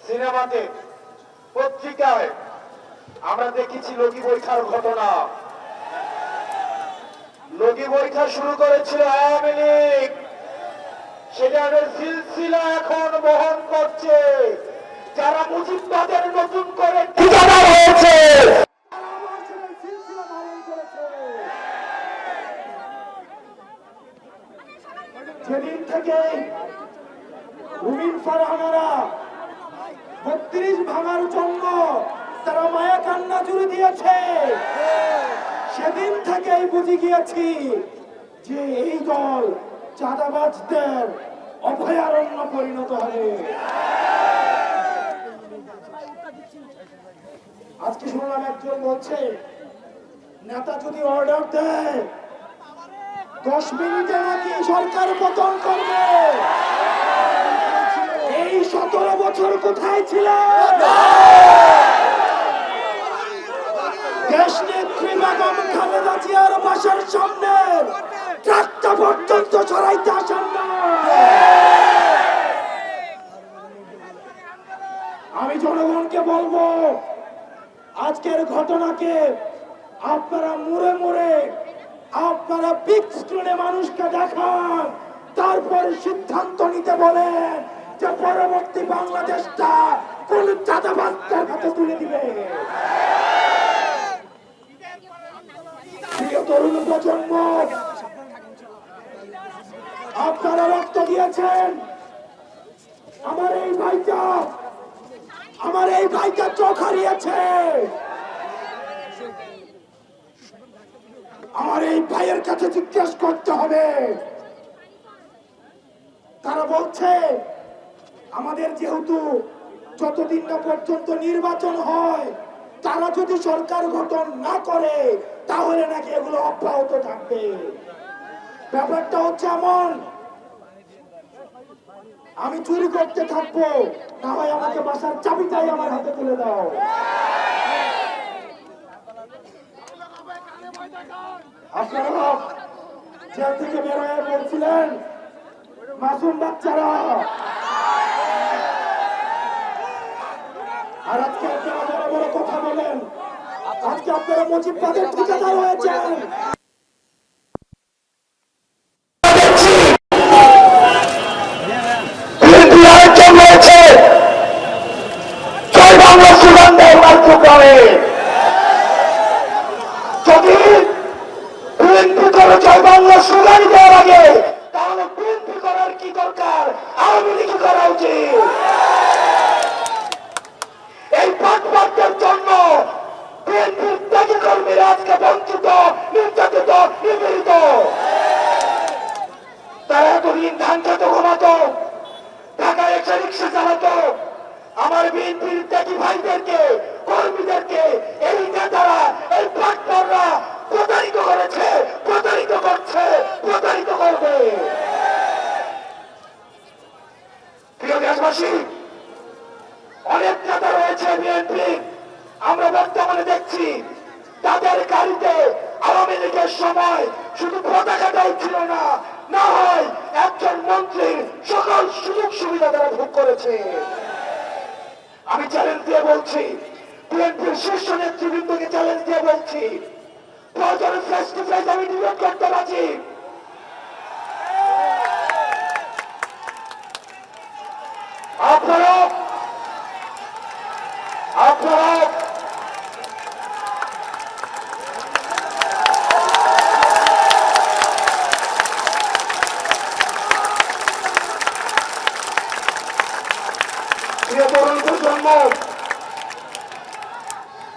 সিনেমাতে, পত্রিকায় আমরা দেখেছি লগি বৈঠার ঘটনা। লগি বৈঠা শুরু করেছিল আওয়ামী লীগ, সেটার সিলসিলা এখন বহন করছে যারা মুজিববাদের নতুন করে ঠিকাদার হয়েছে। সেদিন থেকে রুমিন ফারহানারা ৩২ ভাঙার জন্য তারা মায়া কান্না জুড়ে দিয়েছে। সেদিন থেকেই বুঝে গিয়েছি যে এই দল চাঁদাবাজদের অভয়ারণ্য পরিণত হবে। আজকে শুনলাম একজন বলছে নেতা যদি অর্ডার দেয় 10 মিনিটে নাকি সরকার পতন করবে। এই 17 বছর কোথায় ছিল? দেশ নেত্রী বেগম খালেদা জিয়ার বাসার সামনে ট্রাকটা পর্যন্ত ছড়াইতে আসেন না। আমি জনগণকে বলবো, আজকের ঘটনাকে আপনারা মুড়ে মুড়ে আপনারা বিগ স্ক্রিনে মানুষকে দেখান, তারপর সিদ্ধান্ত নিতে বলেন যে পরবর্তী বাংলাদেশটা কোন চাঁদাবাজদের হাতে তুলে দিবে। প্রিয় তরুণ প্রজন্ম, আপনারা রক্ত দিয়েছেন। আমার এই ভাইটা চোখ হারিয়েছে। আমার এই ভাইয়ের কাছে জিজ্ঞেস করতে হবে। তারা বলছে আমাদের যেহেতু যতদিন না পর্যন্ত নির্বাচন হয় তারা যদি সরকার গঠন না করে তাহলে নাকি এগুলো অব্যাহত থাকবে। ব্যাপারটা হচ্ছে এমন, আমি চুরি করতে থাকবো, না হয় আমাকে বাসার চাবিটাই আমার হাতে তুলে দাও। আপনারা জেল থেকে বের হয়ে বলছিলেন মাসুম বাচ্চারা, আর আজকে আপনারা বড় বড় কথা বলেন। আজকে আপনারা মুজিববাদের ঠিকাদার হয়েছেন। যদি বিএনপি করে জয় বাংলা স্লোগান দেওয়ার আগে তাহলে বিএনপি করার কি দরকার, আওয়ামী লীগ করা উচিত। এই পাটপাটদের জন্য বিএনপির ত্যাগী কর্মীরা আজকে বঞ্চিত, নির্যাতিত, নিপীড়িত। তারা এতদিন ধান খেত ঘুমাতো, ঢাকায় এসে রিক্সা চালাতো। আমার বিএনপির ত্যাগী ভাইদেরকে, কর্মীদেরকে এই নেতারা, এই পাটপাটরা প্রতারিত করেছে, প্রতারিত করছে, প্রতারিত করবে। প্রিয় দেশবাসী, অনেক নেতা রয়েছে বিএনপি, আমরা বর্তমানে দেখছি তাদের গাড়িতে আওয়ামী লীগের সময় শুধু পতাকাটাই ছিল না, না হয় একজন মন্ত্রীর সকল সুযোগ সুবিধা তারা ভোগ করেছে। আমি চ্যালেঞ্জ দিয়ে বলছি, বিএনপির শীর্ষ নেতৃবৃন্দকে চ্যালেঞ্জ দিয়ে বলছি, প্রয়োজনে ফেস টু ফেস আমি ডিবেট করতে রাজি। আপনারা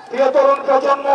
প্রিয় তরুণ প্রজন্ম